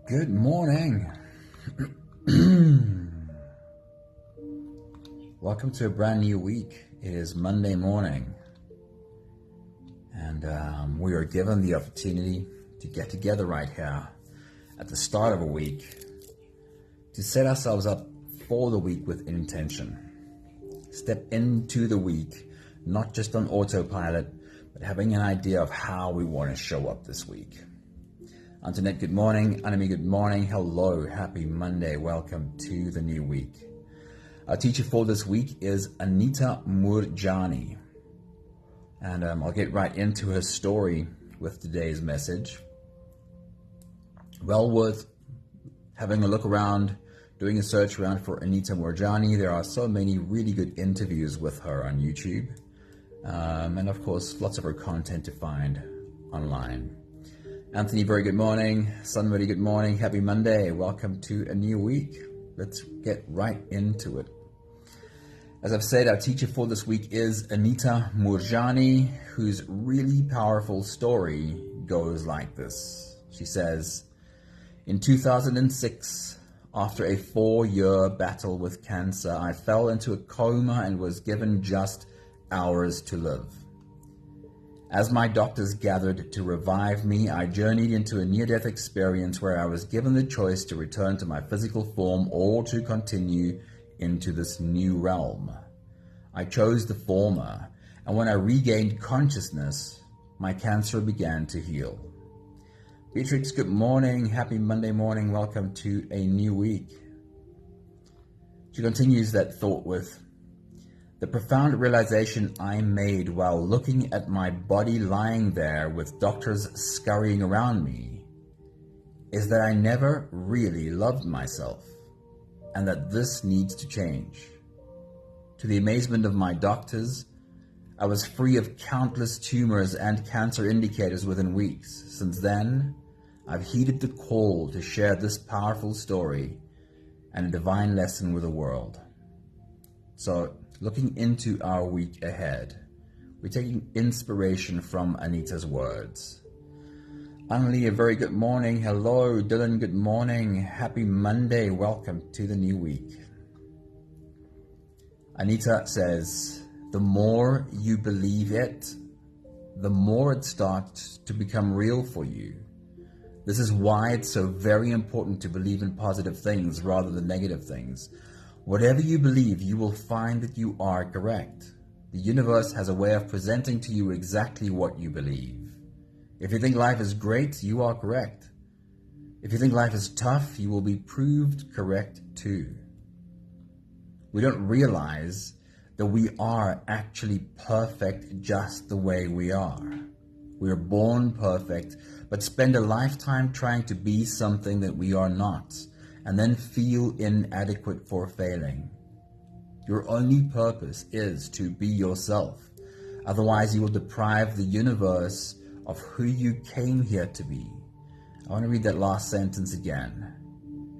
Good morning. Welcome to a brand new week. It is Monday morning, and we are given the opportunity to get together right here at the start of a week to set ourselves up for the week with intention. Step into the week, not just on autopilot, but having an idea of how we want to show up this week. Antoinette, good morning. Anami, good morning. Hello, happy Monday. Welcome to the new week. Our teacher for this week is Anita Moorjani. And I'll get right into her story with today's message. Well worth having a look around, doing a search around for Anita Moorjani. There are so many really good interviews with her on YouTube. And of course, lots of her content to find online. Anthony, very good morning. Sunmuddy, good morning. Happy Monday. Welcome to a new week. Let's get right into it. As I've said, our teacher for this week is Anita Moorjani, whose really powerful story goes like this. She says, in 2006, after a 4-year battle with cancer, I fell into a coma and was given just hours to live. As my doctors gathered to revive me, I journeyed into a near-death experience where I was given the choice to return to my physical form or to continue into this new realm. I chose the former, and when I regained consciousness, my cancer began to heal. Beatrix, good morning. Happy Monday morning. Welcome to a new week. She continues that thought with, the profound realization I made while looking at my body lying there with doctors scurrying around me is that I never really loved myself and that this needs to change. To the amazement of my doctors, I was free of countless tumors and cancer indicators within weeks. Since then, I've heeded the call to share this powerful story and a divine lesson with the world. So, looking into our week ahead, we're taking inspiration from Anita's words. Annalie, a very good morning. Hello, Dylan, good morning. Happy Monday. Welcome to the new week. Anita says, the more you believe it, the more it starts to become real for you. This is why it's so very important to believe in positive things rather than negative things. Whatever you believe, you will find that you are correct. The universe has a way of presenting to you exactly what you believe. If you think life is great, you are correct. If you think life is tough, you will be proved correct too. We don't realize that we are actually perfect just the way we are. We are born perfect, but spend a lifetime trying to be something that we are not, and then feel inadequate for failing. Your only purpose is to be yourself. Otherwise, you will deprive the universe of who you came here to be. I want to read that last sentence again.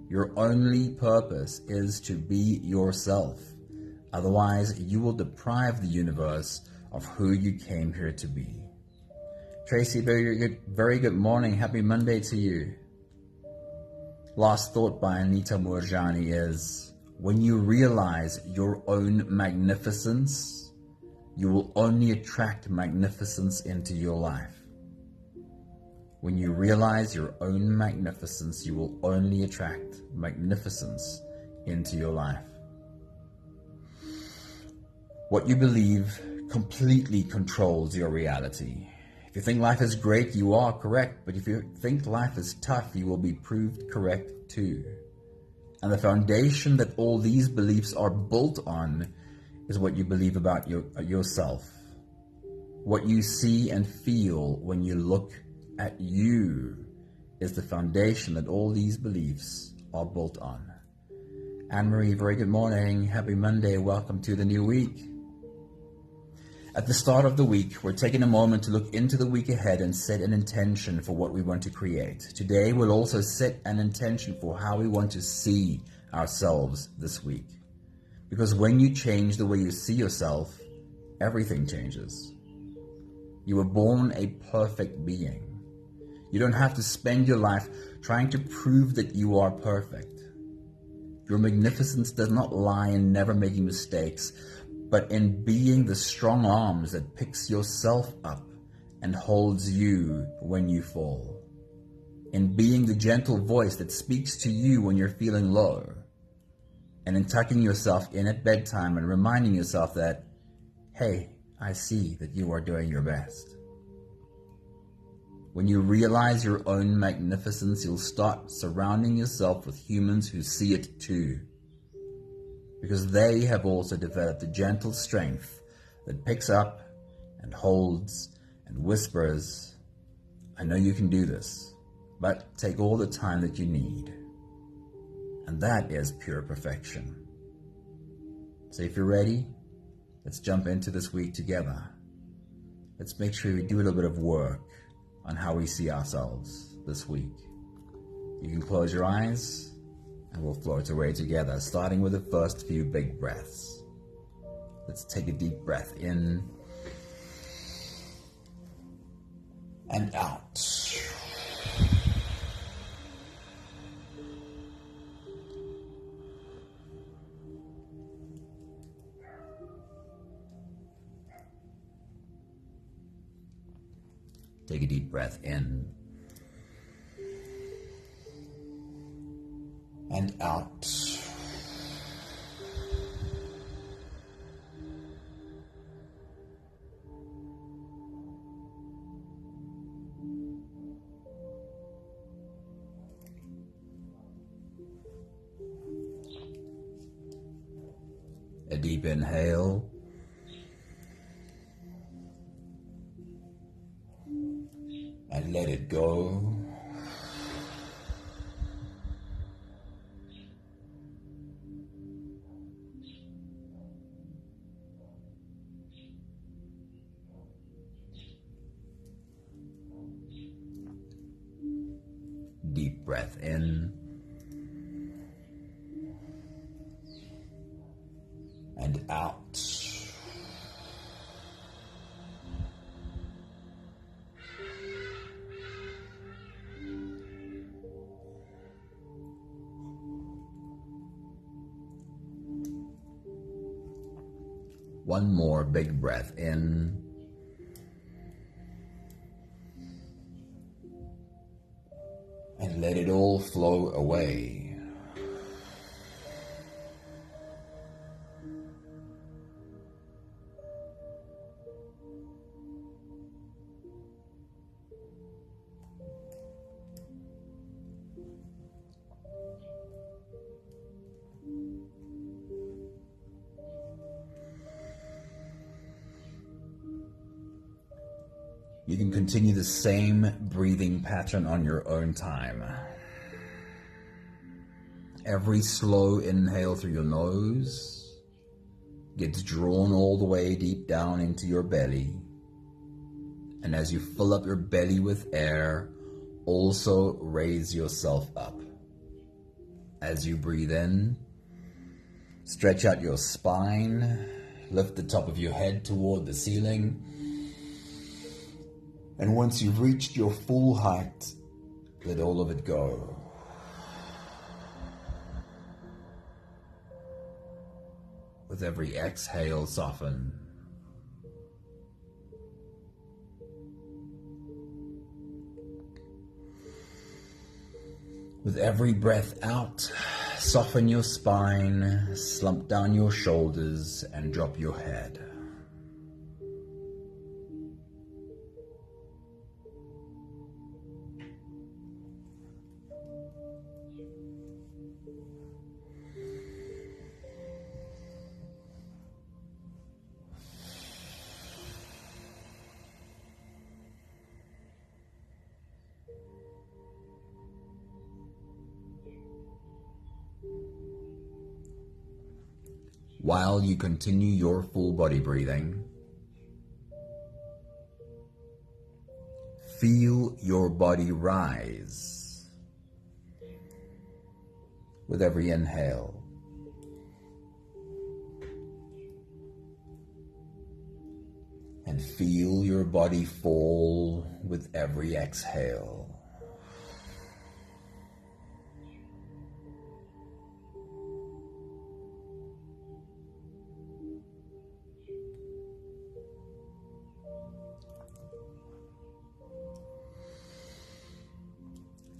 Your only purpose is to be yourself. Otherwise, you will deprive the universe of who you came here to be. Tracy, very good morning. Happy Monday to you. Last thought by Anita Moorjani is, when you realize your own magnificence, you will only attract magnificence into your life. When you realize your own magnificence, you will only attract magnificence into your life. What you believe completely controls your reality. If you think life is great, you are correct. But if you think life is tough, you will be proved correct too. And the foundation that all these beliefs are built on is what you believe about yourself. What you see and feel when you look at you is the foundation that all these beliefs are built on. Anne-Marie, very good morning. Happy Monday. Welcome to the new week. At the start of the week, we're taking a moment to look into the week ahead and set an intention for what we want to create. Today, we'll also set an intention for how we want to see ourselves this week. Because when you change the way you see yourself, everything changes. You were born a perfect being. You don't have to spend your life trying to prove that you are perfect. Your magnificence does not lie in never making mistakes, but in being the strong arms that picks yourself up and holds you when you fall. In being the gentle voice that speaks to you when you're feeling low. And in tucking yourself in at bedtime and reminding yourself that, hey, I see that you are doing your best. When you realize your own magnificence, you'll start surrounding yourself with humans who see it too. Because they have also developed a gentle strength that picks up and holds and whispers, I know you can do this, but take all the time that you need. And that is pure perfection. So if you're ready, let's jump into this week together. Let's make sure we do a little bit of work on how we see ourselves this week. You can close your eyes and we'll float away together, starting with the first few big breaths. Let's take a deep breath in and out. Take a deep breath in and out. A deep inhale. And let it go. Deep breath in and out. One more big breath in and let it all flow away. You can continue the same breathing pattern on your own time. Every slow inhale through your nose gets drawn all the way deep down into your belly. And as you fill up your belly with air, also raise yourself up. As you breathe in, stretch out your spine, lift the top of your head toward the ceiling. And once you've reached your full height, let all of it go. With every exhale, soften. With every breath out, soften your spine, slump down your shoulders, and drop your head. While you continue your full body breathing, feel your body rise with every inhale. And feel your body fall with every exhale.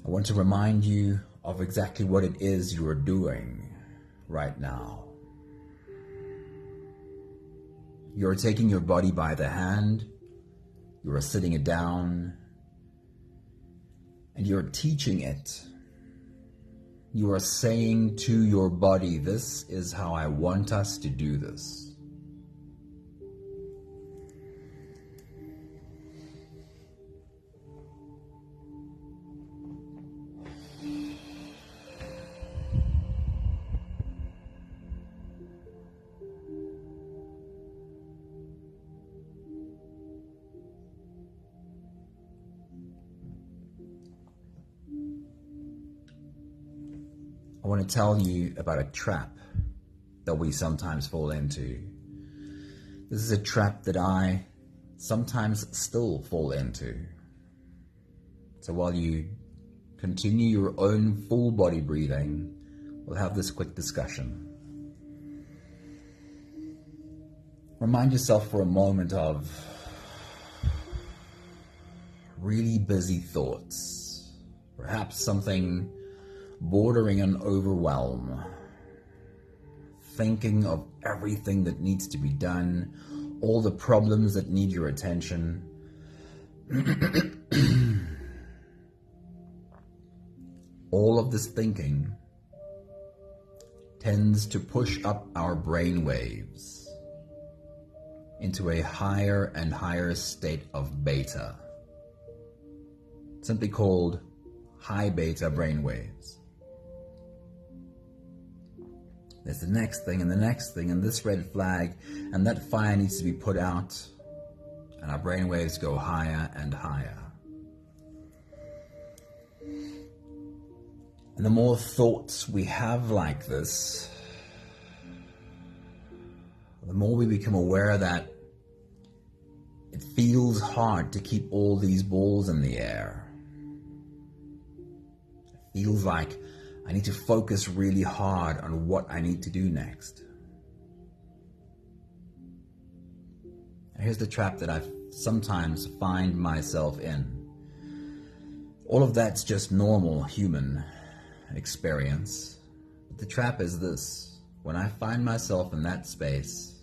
I want to remind you of exactly what it is you are doing right now. You're taking your body by the hand, you are sitting it down, and you're teaching it. You are saying to your body, this is how I want us to do this. I want to tell you about a trap that we sometimes fall into. This is a trap that I sometimes still fall into. So while you continue your own full body breathing, we'll have this quick discussion. Remind yourself for a moment of really busy thoughts, perhaps something bordering on overwhelm, thinking of everything that needs to be done, all the problems that need your attention. All of this thinking tends to push up our brain waves into a higher and higher state of beta, simply called high beta brain waves. There's the next thing and the next thing and this red flag, and that fire needs to be put out, and our brain waves go higher and higher. And the more thoughts we have like this, the more we become aware that it feels hard to keep all these balls in the air. It feels like I need to focus really hard on what I need to do next. And here's the trap that I sometimes find myself in. All of that's just normal human experience. But the trap is this: when I find myself in that space,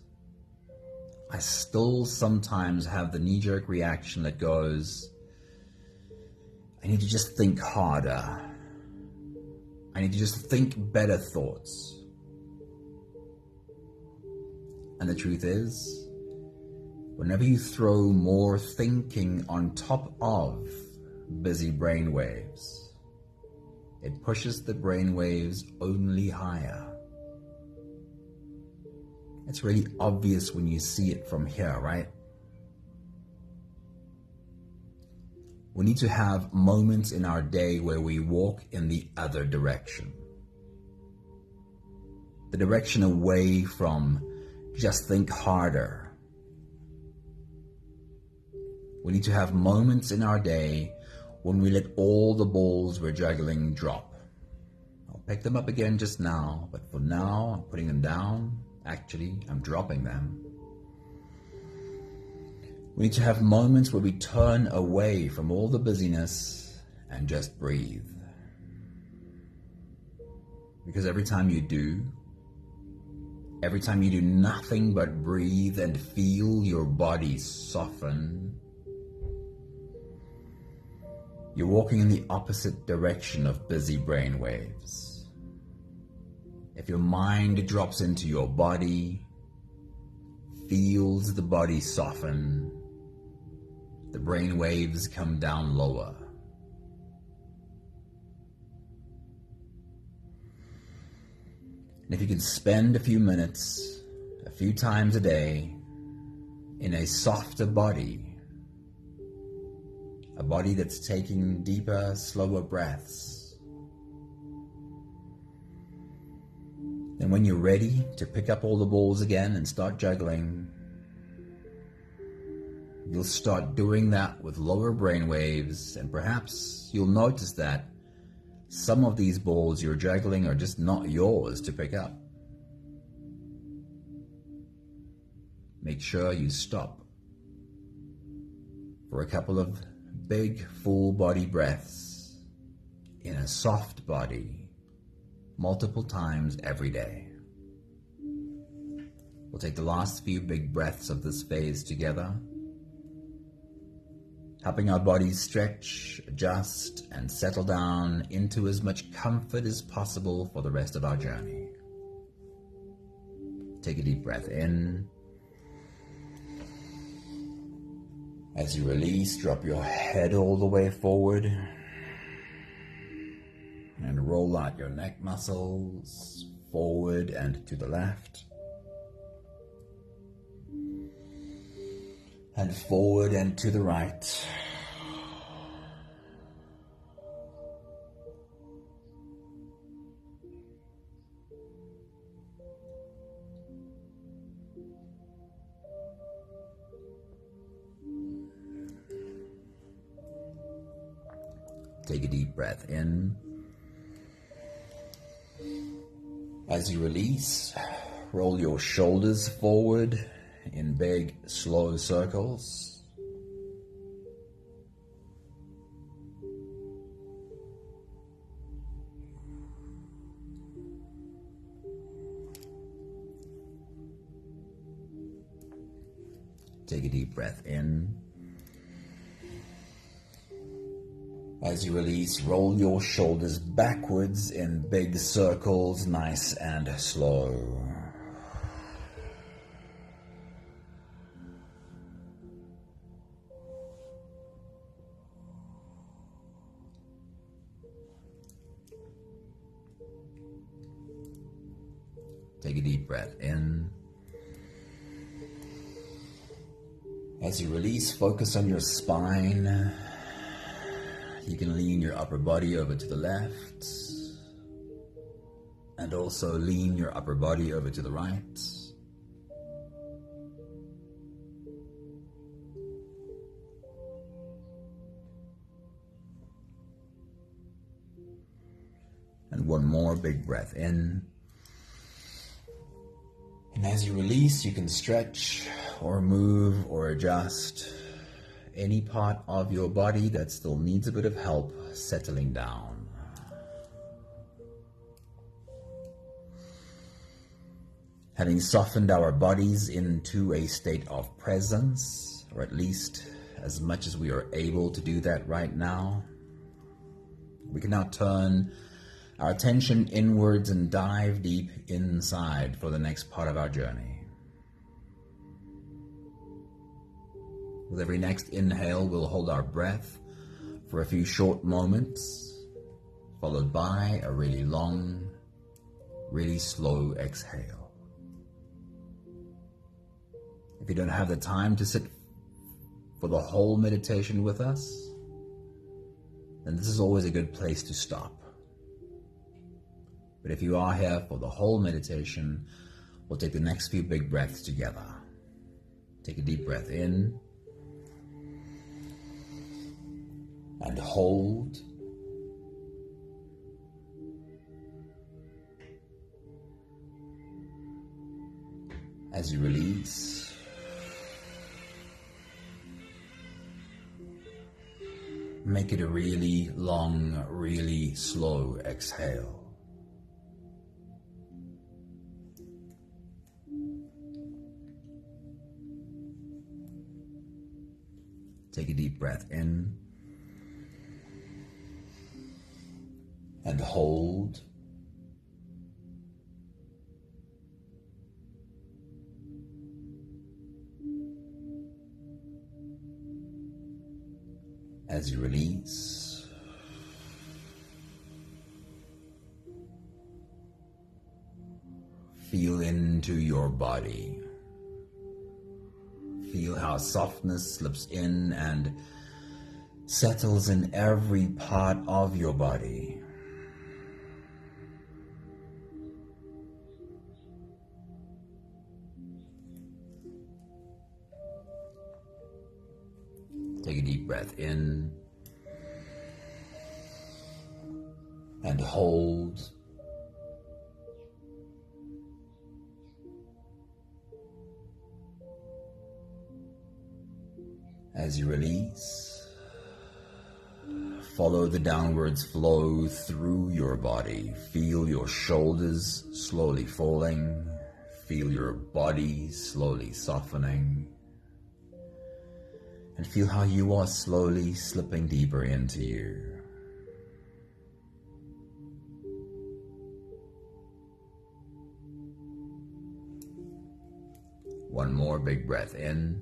I still sometimes have the knee-jerk reaction that goes, I need to just think harder. I need to just think better thoughts. And the truth is, whenever you throw more thinking on top of busy brain waves, it pushes the brain waves only higher. It's really obvious when you see it from here, right? We need to have moments in our day where we walk in the other direction. The direction away from just think harder. We need to have moments in our day when we let all the balls we're juggling drop. I'll pick them up again just now, but for now I'm putting them down. Actually, I'm dropping them. We need to have moments where we turn away from all the busyness and just breathe. Because every time you do nothing but breathe and feel your body soften, you're walking in the opposite direction of busy brain waves. If your mind drops into your body, feels the body soften, the brain waves come down lower. And if you can spend a few minutes, a few times a day, in a softer body, a body that's taking deeper, slower breaths, then when you're ready to pick up all the balls again and start juggling, you'll start doing that with lower brain waves, and perhaps you'll notice that some of these balls you're juggling are just not yours to pick up. Make sure you stop for a couple of big full body breaths in a soft body multiple times every day. We'll take the last few big breaths of this phase together, helping our bodies stretch, adjust, and settle down into as much comfort as possible for the rest of our journey. Take a deep breath in. As you release, drop your head all the way forward and roll out your neck muscles forward and to the left, and forward and to the right. Take a deep breath in. As you release, roll your shoulders forward in big, slow circles. Take a deep breath in. As you release, roll your shoulders backwards in big circles, nice and slow. Take a deep breath in. As you release, focus on your spine. You can lean your upper body over to the left and also lean your upper body over to the right. And one more big breath in. And as you release, you can stretch or move or adjust any part of your body that still needs a bit of help settling down. Having softened our bodies into a state of presence, or at least as much as we are able to do that right now, we can now turn our attention inwards and dive deep inside for the next part of our journey. With every next inhale, we'll hold our breath for a few short moments, followed by a really long, really slow exhale. If you don't have the time to sit for the whole meditation with us, then this is always a good place to stop. But if you are here for the whole meditation, we'll take the next few big breaths together. Take a deep breath in. And hold. As you release, make it a really long, really slow exhale. Take a deep breath in. And hold. As you release, feel into your body. Feel how softness slips in and settles in every part of your body. Take a deep breath in and hold. As you release, Follow the downwards flow through your body. Feel your shoulders slowly falling. Feel your body slowly softening. And feel how you are slowly slipping deeper into you. One more big breath in.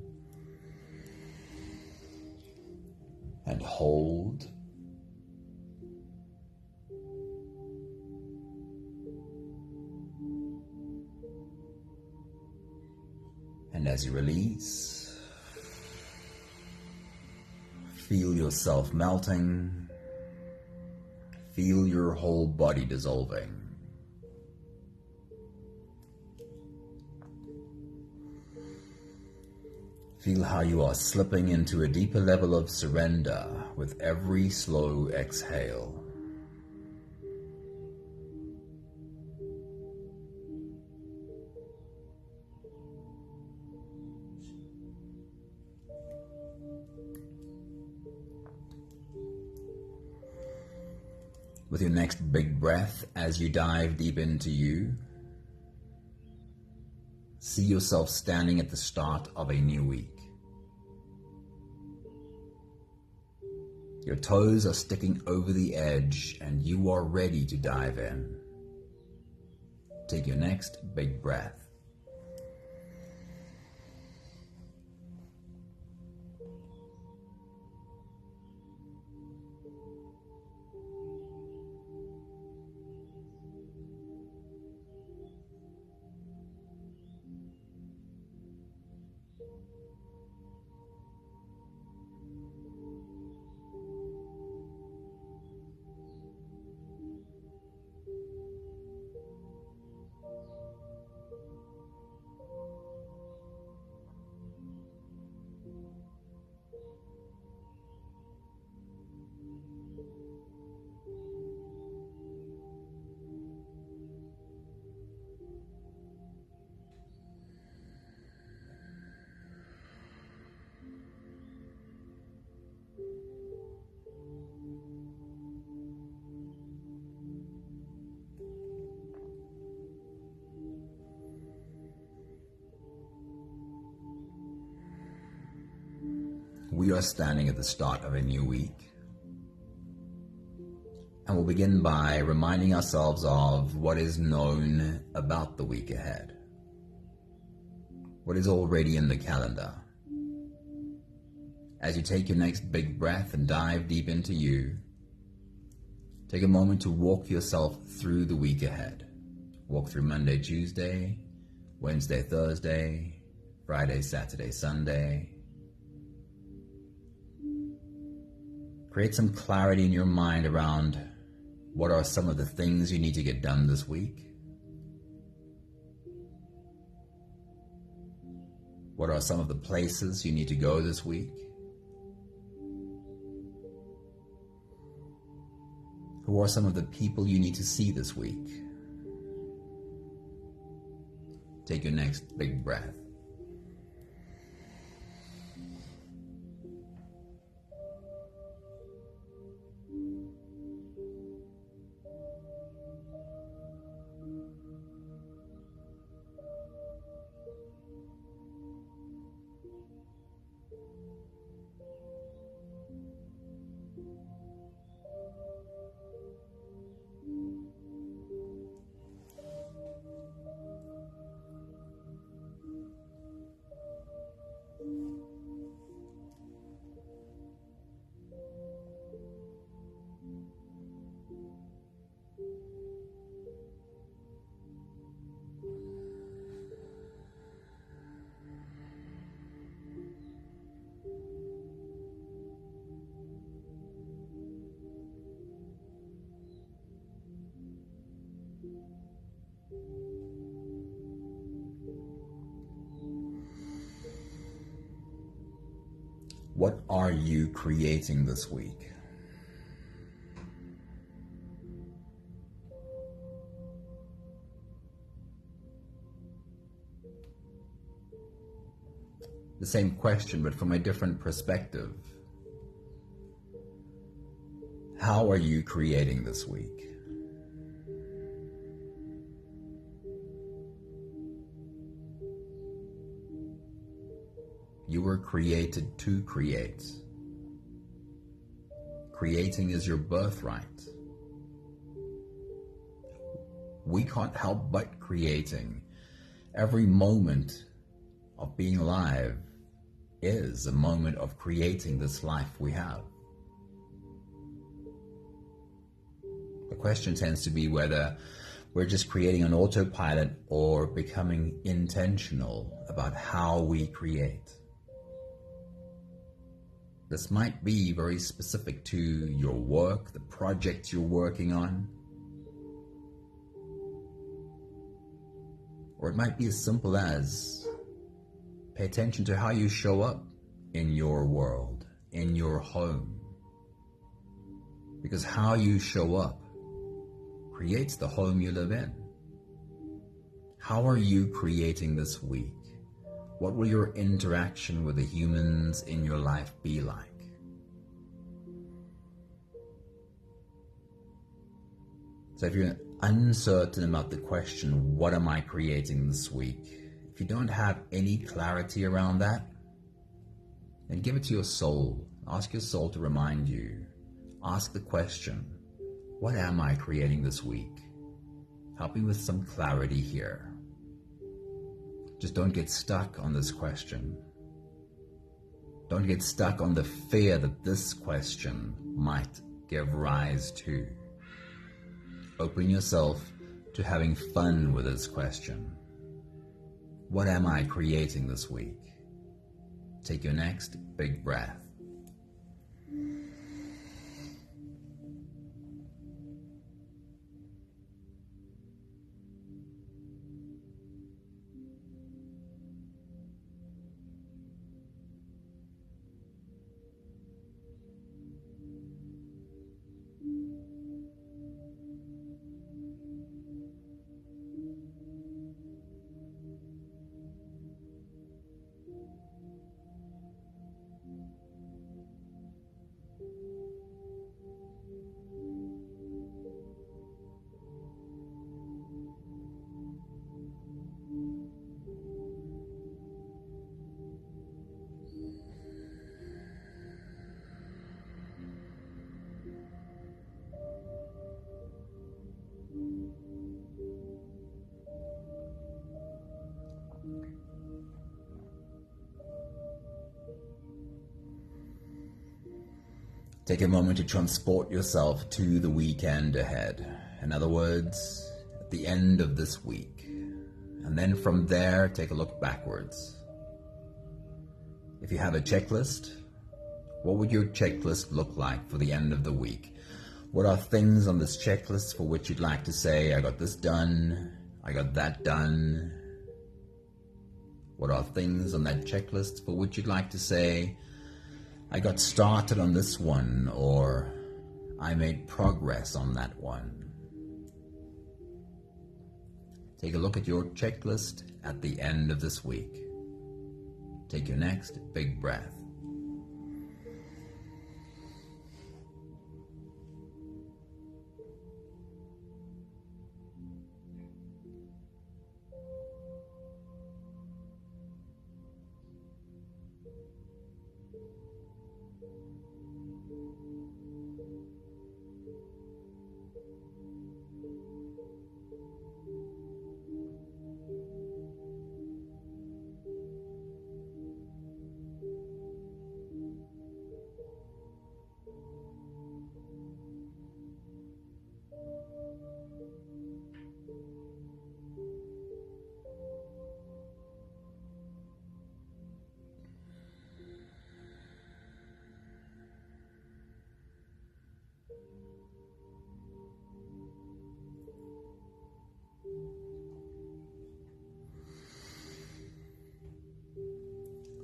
And hold. And as you release, feel yourself melting. Feel your whole body dissolving. Feel how you are slipping into a deeper level of surrender with every slow exhale. With your next big breath, as you dive deep into you, see yourself standing at the start of a new week. Your toes are sticking over the edge and you are ready to dive in. Take your next big breath. We are standing at the start of a new week, and we'll begin by reminding ourselves of what is known about the week ahead, what is already in the calendar. As you take your next big breath and dive deep into you, take a moment to walk yourself through the week ahead. Walk through Monday, Tuesday, Wednesday, Thursday, Friday, Saturday, Sunday. Create some clarity in your mind around what are some of the things you need to get done this week. What are some of the places you need to go this week? Who are some of the people you need to see this week? Take your next big breath. What are you creating this week? The same question, but from a different perspective. How are you creating this week? You were created to create. Creating is your birthright. We can't help but creating. Every moment of being alive is a moment of creating this life we have. The question tends to be whether we're just creating an autopilot or becoming intentional about how we create. This might be very specific to your work, the project you're working on. Or it might be as simple as pay attention to how you show up in your world, in your home. Because how you show up creates the home you live in. How are you creating this week? What will your interaction with the humans in your life be like? So if you're uncertain about the question, what am I creating this week? If you don't have any clarity around that, then give it to your soul. Ask your soul to remind you. Ask the question, what am I creating this week? Help me with some clarity here. Just don't get stuck on this question. Don't get stuck on the fear that this question might give rise to. Open yourself to having fun with this question. What am I creating this week? Take your next big breath. Take a moment to transport yourself to the weekend ahead. In other words, at the end of this week. And then from there, take a look backwards. If you have a checklist, what would your checklist look like for the end of the week? What are things on this checklist for which you'd like to say, I got this done, I got that done? What are things on that checklist for which you'd like to say, I got started on this one, or I made progress on that one? Take a look at your checklist at the end of this week. Take your next big breath.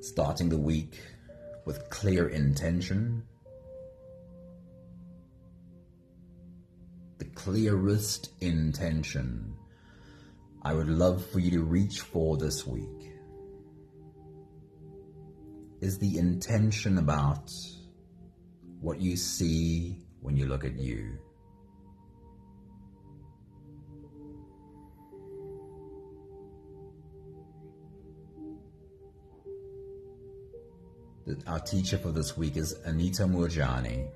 Starting the week with clear intention, the clearest intention I would love for you to reach for this week is the intention about what you see when you look at you. Our teacher for this week is Anita Moorjani,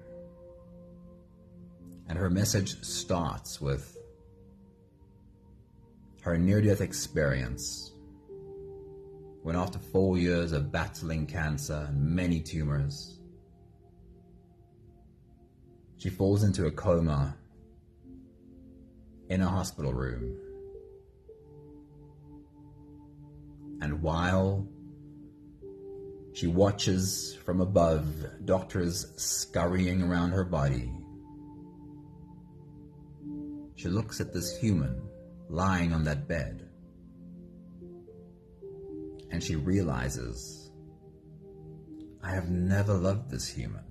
and her message starts with her near-death experience when, after 4 years of battling cancer and many tumors, she falls into a coma in a hospital room. And while she watches from above doctors scurrying around her body, she looks at this human lying on that bed, and she realizes, I have never loved this human.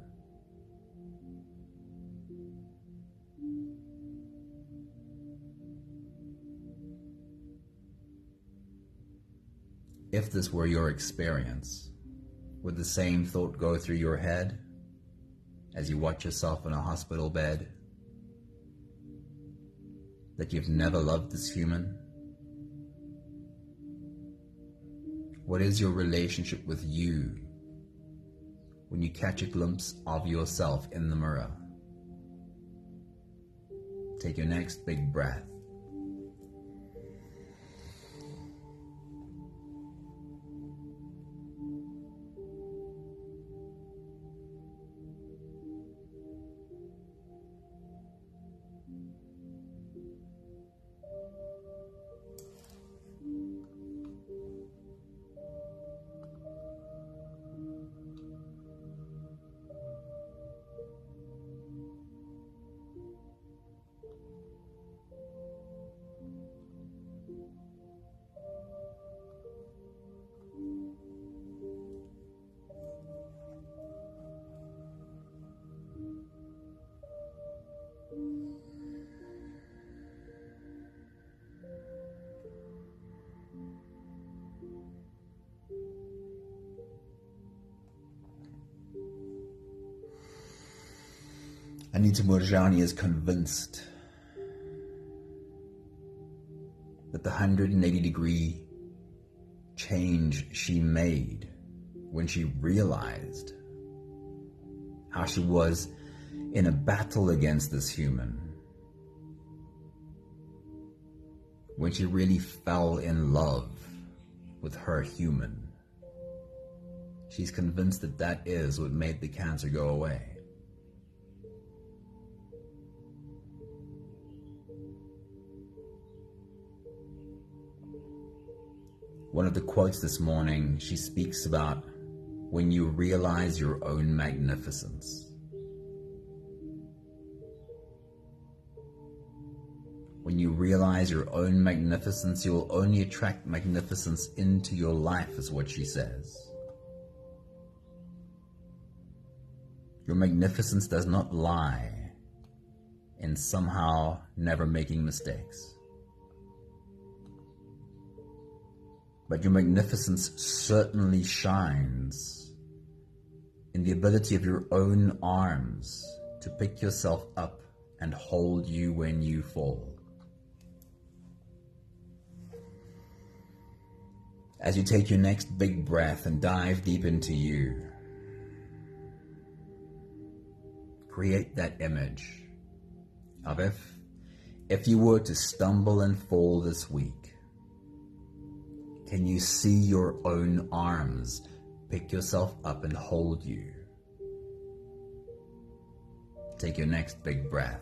If this were your experience, would the same thought go through your head as you watch yourself in a hospital bed? That you've never loved this human? What is your relationship with you when you catch a glimpse of yourself in the mirror? Take your next big breath. Anita Moorjani is convinced that the 180-degree change she made when she realized how she was in a battle against this human, when she really fell in love with her human, she's convinced that that is what made the cancer go away. One of the quotes this morning, she speaks about when you realize your own magnificence. When you realize your own magnificence, you will only attract magnificence into your life, is what she says. Your magnificence does not lie in somehow never making mistakes. But your magnificence certainly shines in the ability of your own arms to pick yourself up and hold you when you fall. As you take your next big breath and dive deep into you, create that image of if you were to stumble and fall this week, can you see your own arms pick yourself up and hold you? Take your next big breath.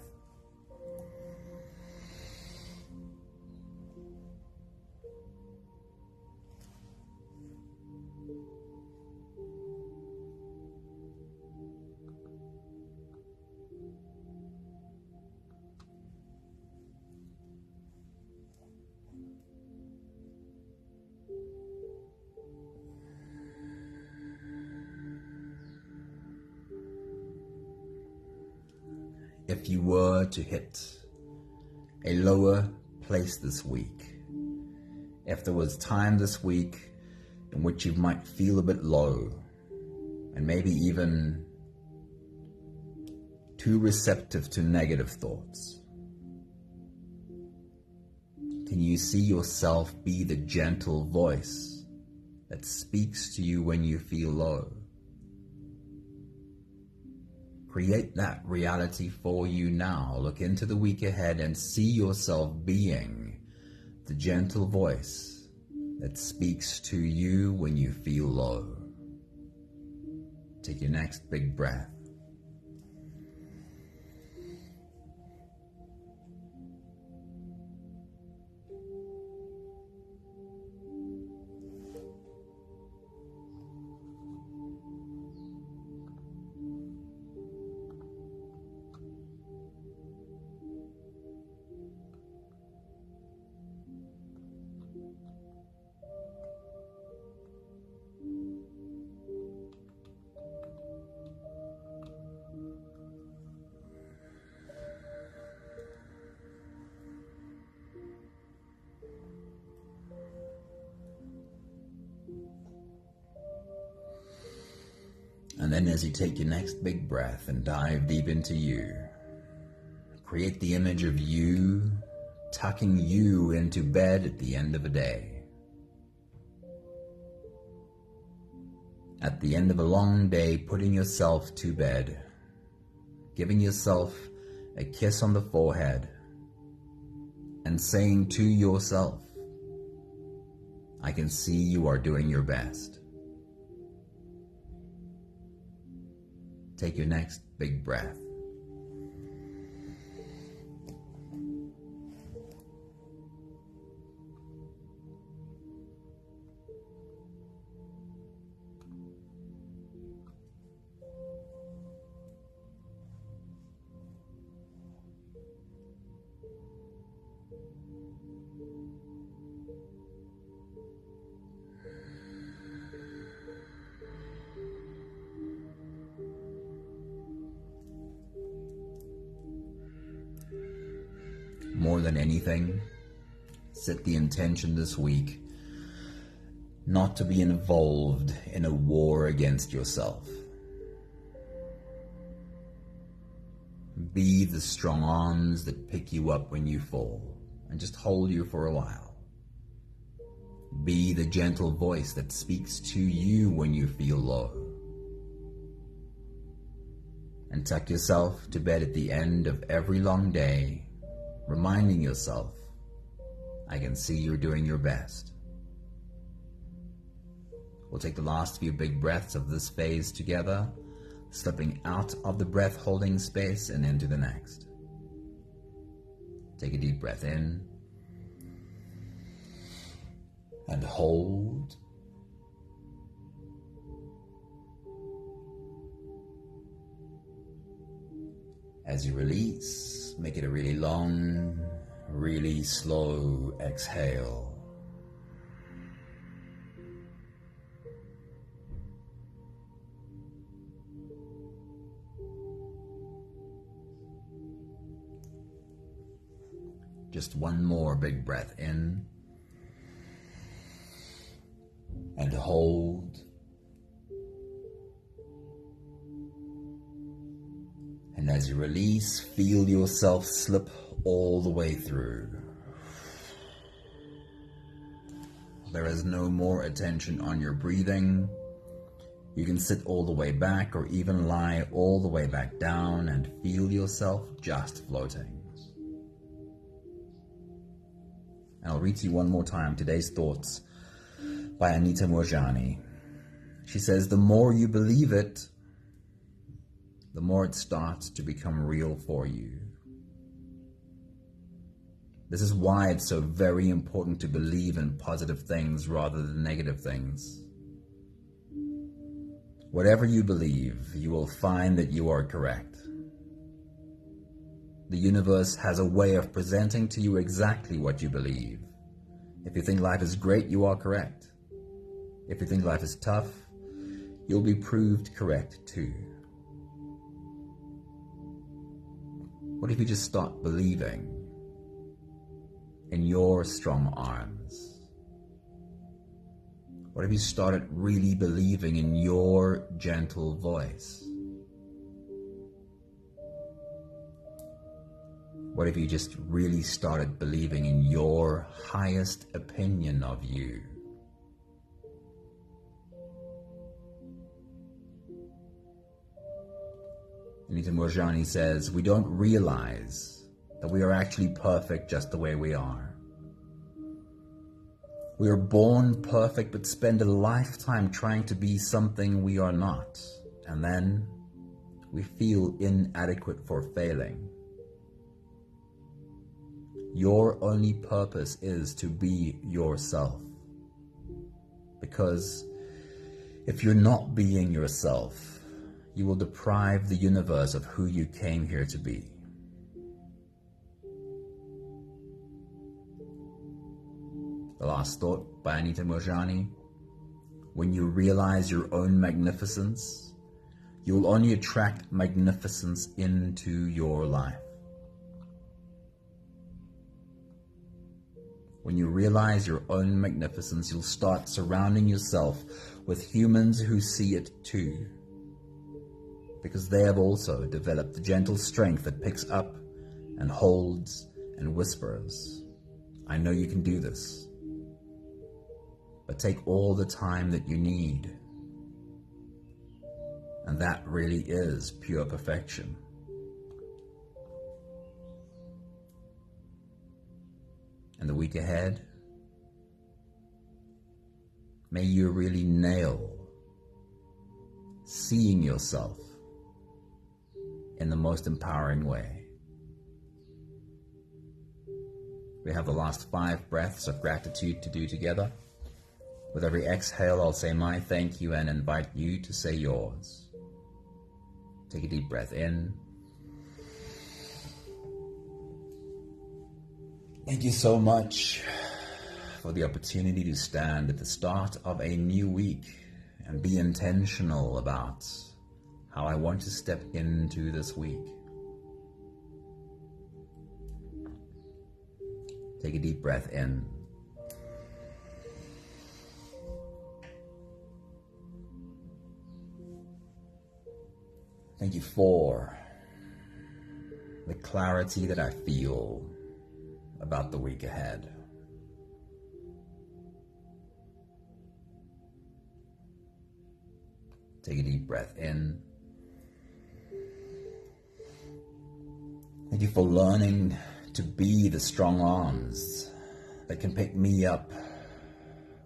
If you were to hit a lower place this week, if there was time this week in which you might feel a bit low and maybe even too receptive to negative thoughts? Can you see yourself be the gentle voice that speaks to you when you feel low? Create that reality for you now. Look into the week ahead and see yourself being the gentle voice that speaks to you when you feel low. Take your next big breath. And then as you take your next big breath and dive deep into you, create the image of you tucking you into bed at the end of a day. At the end of a long day, putting yourself to bed, giving yourself a kiss on the forehead, and saying to yourself, I can see you are doing your best. Take your next big breath. More than anything, set the intention this week not to be involved in a war against yourself. Be the strong arms that pick you up when you fall and just hold you for a while. Be the gentle voice that speaks to you when you feel low. And tuck yourself to bed at the end of every long day, reminding yourself, I can see you're doing your best. We'll take the last few big breaths of this phase together, slipping out of the breath-holding space and into the next. Take a deep breath in and hold. As you release, make it a really long, really slow exhale. Just one more big breath in and hold. And as you release, feel yourself slip all the way through. There is no more attention on your breathing. You can sit all the way back or even lie all the way back down and feel yourself just floating. And I'll read to you one more time today's thoughts by Anita Moorjani. She says, the more you believe it, the more it starts to become real for you. This is why it's so very important to believe in positive things rather than negative things. Whatever you believe, you will find that you are correct. The universe has a way of presenting to you exactly what you believe. If you think life is great, you are correct. If you think life is tough, you'll be proved correct too. What if you just start believing in your strong arms? What if you started really believing in your gentle voice? What if you just really started believing in your highest opinion of you? Anita Moorjani says, we don't realize that we are actually perfect just the way we are. We are born perfect but spend a lifetime trying to be something we are not. And then we feel inadequate for failing. Your only purpose is to be yourself. Because if you're not being yourself, you will deprive the universe of who you came here to be. The last thought by Anita Moorjani. When you realize your own magnificence, you will only attract magnificence into your life. When you realize your own magnificence, you'll start surrounding yourself with humans who see it too, because they have also developed the gentle strength that picks up and holds and whispers, I know you can do this, but take all the time that you need. And that really is pure perfection. And the week ahead, may you really nail seeing yourself in the most empowering way. We have the last 5 breaths of gratitude to do together. With every exhale, I'll say my thank you and invite you to say yours. Take a deep breath in. Thank you so much for the opportunity to stand at the start of a new week and be intentional about how I want to step into this week. Take a deep breath in. Thank you for the clarity that I feel about the week ahead. Take a deep breath in. Thank you for learning to be the strong arms that can pick me up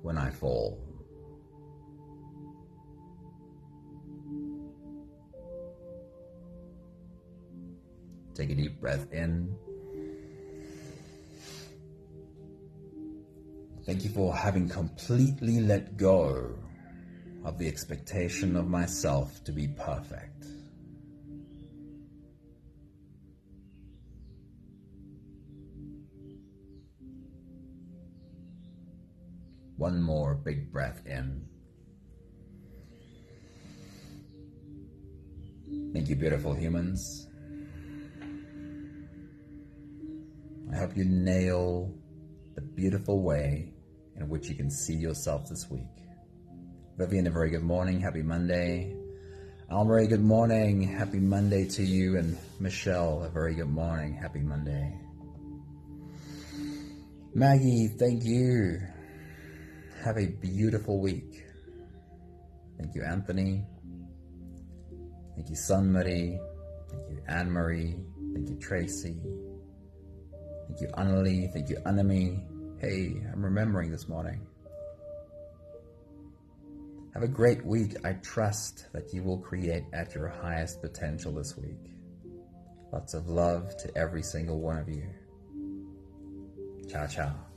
when I fall. Take a deep breath in. Thank you for having completely let go of the expectation of myself to be perfect. One more big breath in. Thank you, beautiful humans. I hope you nail the beautiful way in which you can see yourself this week. Vivian, a very good morning. Happy Monday. Almarie, good morning. Happy Monday to you. And Michelle, a very good morning. Happy Monday. Maggie, thank you. Have a beautiful week. Thank you, Anthony. Thank you, Sunmarie. Thank you, Anne-Marie. Thank you, Tracy. Thank you, Annalie. Thank you, Anami. Hey, I'm remembering this morning. Have a great week. I trust that you will create at your highest potential this week. Lots of love to every single one of you. Ciao, ciao.